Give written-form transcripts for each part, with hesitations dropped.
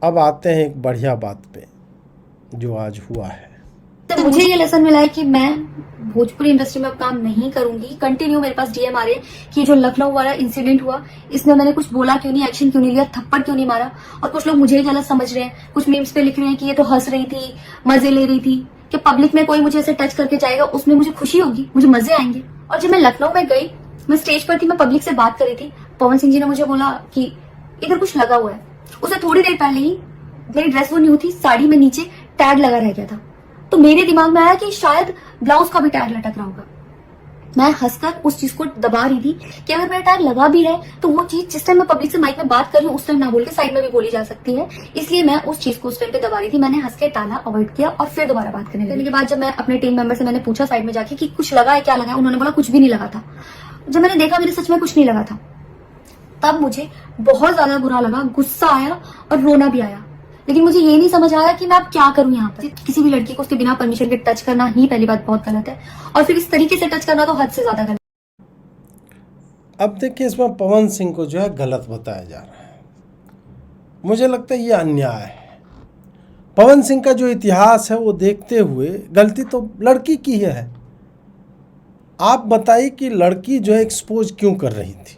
अब आते हैं एक बढ़िया बात पे जो आज हुआ है। तो मुझे ये लेसन मिला है कि मैं भोजपुरी इंडस्ट्री में अब काम नहीं करूंगी। कंटिन्यू मेरे पास डीएम आ रहे हैं कि जो लखनऊ वाला इंसिडेंट हुआ, इसमें मैंने कुछ बोला क्यों नहीं, एक्शन क्यों नहीं लिया, थप्पड़ क्यों नहीं मारा। और कुछ लोग मुझे ही गलत समझ रहे हैं, कुछ मीम्स पे लिख रहे हैं कि ये तो हंस रही थी, मजे ले रही थी। कि पब्लिक में कोई मुझे ऐसे टच करके जाएगा, उसमें मुझे खुशी होगी, मुझे मजे आएंगे। और जब मैं लखनऊ में गई, मैं स्टेज पर थी, मैं पब्लिक से बात कर रही थी, पवन सिंह जी ने मुझे बोला कि इधर कुछ लगा हुआ है। उससे थोड़ी देर पहले ही मेरी ड्रेस वो न्यू थी, साड़ी में नीचे टैग लगा रह गया था। तो मेरे दिमाग में आया कि शायद ब्लाउज का भी टैग लटक रहा होगा। मैं हंसकर उस चीज को दबा रही थी कि अगर मेरा टैग लगा भी रहे तो वो चीज जिस टाइम मैं पब्लिक से माइक में बात कर रही हूँ उस टाइम ना बोल के साइड में भी बोली जा सकती है, इसलिए मैं उस चीज को उस टाइम पे दबा रही थी। मैंने हंस के टाला, अवॉइड किया और फिर दोबारा बात करने के बाद जब मैं अपने टीम मेंबर से मैंने पूछा साइड में जाके कि कुछ लगा है, क्या लगा है, उन्होंने बोला कुछ भी नहीं लगा था। जब मैंने देखा मेरे सच में कुछ नहीं लगा था, तब मुझे बहुत ज्यादा बुरा लगा, गुस्सा आया और रोना भी आया। लेकिन मुझे ये नहीं समझ आया कि मैं अब क्या करूं। यहाँ पर किसी भी लड़की को उसके बिना परमिशन के टच करना ही पहली बात बहुत गलत है, और फिर इस तरीके से टच करना तो हद से ज्यादा गलत। अब देखिए, इसमें पवन सिंह को जो है गलत बताया जा रहा है। मुझे लगता है ये अन्याय है। पवन सिंह का जो इतिहास है वो देखते हुए गलती तो लड़की की है। आप बताइए कि लड़की जो है एक्सपोज क्यों कर रही थी,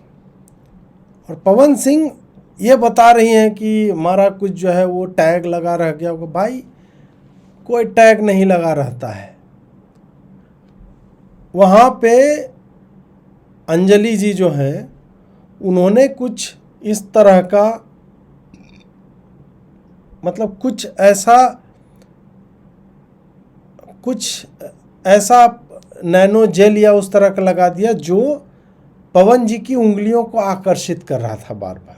और पवन सिंह ये बता रही हैं कि हमारा कुछ जो है वो टैग लगा रह गया होगा। भाई, कोई टैग नहीं लगा रहता है। वहाँ पे अंजलि जी जो हैं, उन्होंने कुछ इस तरह का, मतलब कुछ ऐसा नैनो जेल या उस तरह का लगा दिया जो पवन जी की उंगलियों को आकर्षित कर रहा था बार बार।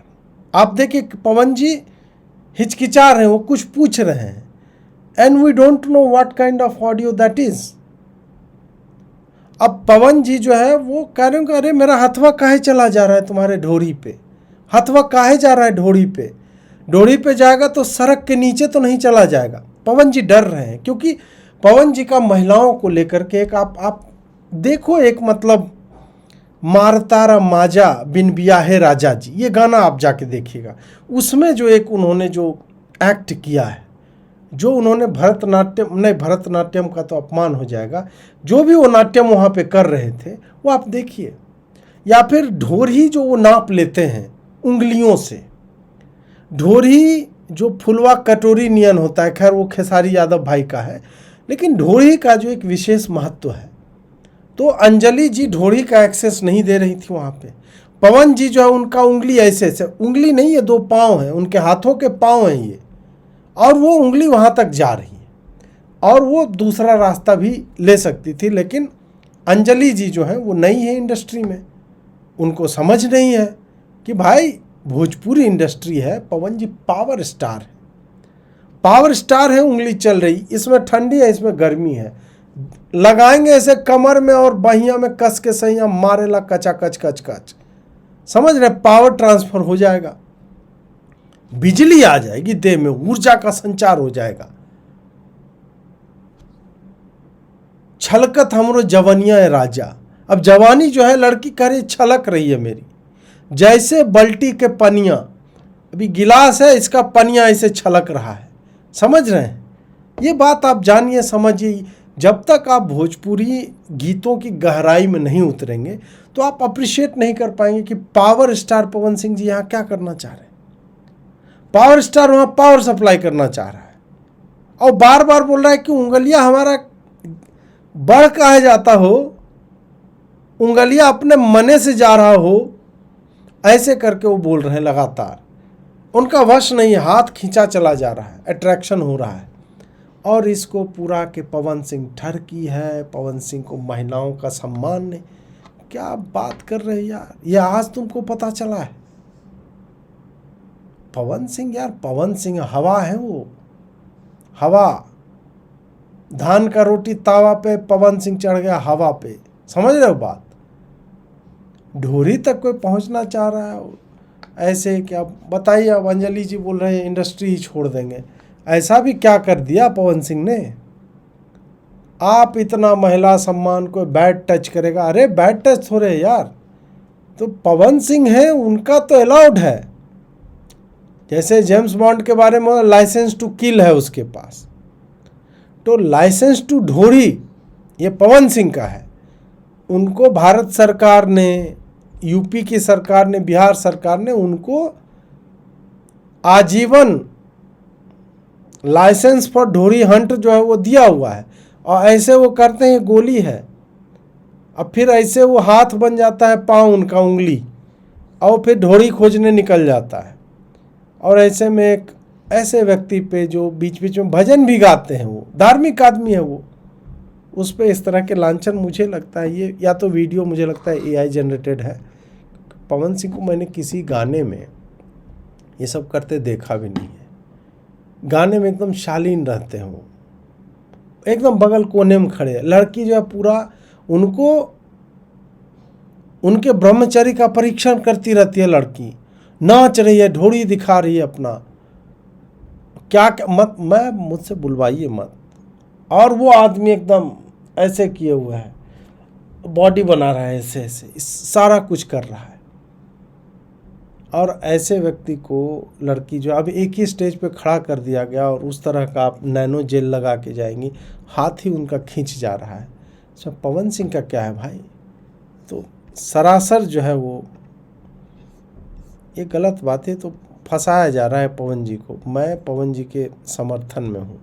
आप देखिए, पवन जी हिचकिचा रहे हैं, वो कुछ पूछ रहे हैं, and we don't know what kind of audio that is. अब पवन जी जो है वो कह रहे हैं कि अरे मेरा हथवा काहे चला जा रहा है तुम्हारे ढोरी पे, हथवा काहे जा रहा है ढोरी पे, ढोरी पे जाएगा तो सड़क के नीचे तो नहीं चला जाएगा। पवन जी डर रहे हैं, क्योंकि पवन जी का महिलाओं को लेकर के एक आप देखो, एक मतलब मारतारा माजा बिन बियाहे राजा जी, ये गाना आप जाके देखिएगा। उसमें जो एक उन्होंने जो एक्ट किया है, जो उन्होंने भरतनाट्यम, नहीं भरतनाट्यम का तो अपमान हो जाएगा, जो भी वो नाट्यम वहाँ पे कर रहे थे वो आप देखिए। या फिर ढोरी जो वो नाप लेते हैं उंगलियों से, ढोरी जो फुलवा कटोरी नियन होता है, खैर वो खेसारी यादव भाई का है, लेकिन ढोरी का जो एक विशेष महत्व है। तो अंजलि जी ढोरी का एक्सेस नहीं दे रही थी वहाँ पे। पवन जी जो है उनका उंगली ऐसे ऐसे, उंगली नहीं है, दो पाँव हैं, उनके हाथों के पाँव हैं ये, और वो उंगली वहाँ तक जा रही है, और वो दूसरा रास्ता भी ले सकती थी। लेकिन अंजलि जी जो है वो नई है इंडस्ट्री में, उनको समझ नहीं है कि भाई भोजपुरी इंडस्ट्री है, पवन जी पावर स्टार है, पावर स्टार है, उंगली चल रही, इसमें ठंडी है, इसमें गर्मी है, लगाएंगे ऐसे कमर में और बहिया में कस के सही मारेला कचा कच कच कच, समझ रहे, पावर ट्रांसफर हो जाएगा, बिजली आ जाएगी देह में, ऊर्जा का संचार हो जाएगा। छलकत हमरो जवनिया है राजा। अब जवानी जो है, लड़की कह रही छलक रही है मेरी, जैसे बल्टी के पनिया, अभी गिलास है, इसका पनिया ऐसे छलक रहा है। समझ रहे हैं, ये बात आप जानिए, समझिए। जब तक आप भोजपुरी गीतों की गहराई में नहीं उतरेंगे तो आप अप्रिशिएट नहीं कर पाएंगे कि पावर स्टार पवन सिंह जी यहाँ क्या करना चाह रहे हैं। पावर स्टार वहाँ पावर सप्लाई करना चाह रहा है, और बार बार बोल रहा है कि उंगलियाँ हमारा बढ़ कहा जाता हो, उंगलियाँ अपने मने से जा रहा हो, ऐसे करके वो बोल रहे हैं लगातार। उनका वश नहीं, हाथ खींचा चला जा रहा है, अट्रैक्शन हो रहा है। और इसको पूरा के पवन सिंह ठरकी है, पवन सिंह को महिलाओं का सम्मान नहीं। क्या बात कर रहे हैं यार, ये आज तुमको पता चला है? पवन सिंह यार, पवन सिंह हवा है, वो हवा, धान का रोटी तावा पे, पवन सिंह चढ़ गया हवा पे। समझ रहे हो बात? ढोरी तक कोई पहुंचना चाह रहा है ऐसे, क्या बताइए। अब अंजलि जी बोल रहे हैं इंडस्ट्री ही छोड़ देंगे, ऐसा भी क्या कर दिया पवन सिंह ने? आप इतना महिला सम्मान को बैड टच करेगा? अरे बैड टच थोड़े यार, तो पवन सिंह है, उनका तो अलाउड है। जैसे जेम्स बॉन्ड के बारे में लाइसेंस टू किल है उसके पास, तो लाइसेंस टू ढोरी ये पवन सिंह का है। उनको भारत सरकार ने, यूपी की सरकार ने, बिहार सरकार ने उनको आजीवन लाइसेंस फॉर ढोरी हंट जो है वो दिया हुआ है। और ऐसे वो करते हैं, गोली है, अब फिर ऐसे वो हाथ बन जाता है, पाँव उनका, उंगली, और फिर ढोरी खोजने निकल जाता है। और ऐसे में एक ऐसे व्यक्ति पे जो बीच बीच में भजन भी गाते हैं, वो धार्मिक आदमी है, वो उस पे इस तरह के लांछन, मुझे लगता है ये या तो वीडियो मुझे लगता है AI जनरेटेड है। पवन सिंह को मैंने किसी गाने में ये सब करते देखा भी नहीं है। गाने में एकदम शालीन रहते हैं वो, एकदम बगल कोने में खड़े हैं। लड़की जो है पूरा उनको, उनके ब्रह्मचर्य का परीक्षण करती रहती है। लड़की नाच रही है, ढोरी दिखा रही है अपना, क्या मत, मैं मुझसे बुलवाइए मत। और वो आदमी एकदम ऐसे किए हुए है, बॉडी बना रहा है, ऐसे ऐसे सारा कुछ कर रहा है। और ऐसे व्यक्ति को लड़की जो अब एक ही स्टेज पे खड़ा कर दिया गया, और उस तरह का आप नैनो जेल लगा के जाएंगी, हाथ ही उनका खींच जा रहा है। अच्छा, पवन सिंह का क्या है भाई? तो सरासर जो है वो ये गलत बातें, तो फंसाया जा रहा है पवन जी को। मैं पवन जी के समर्थन में हूँ।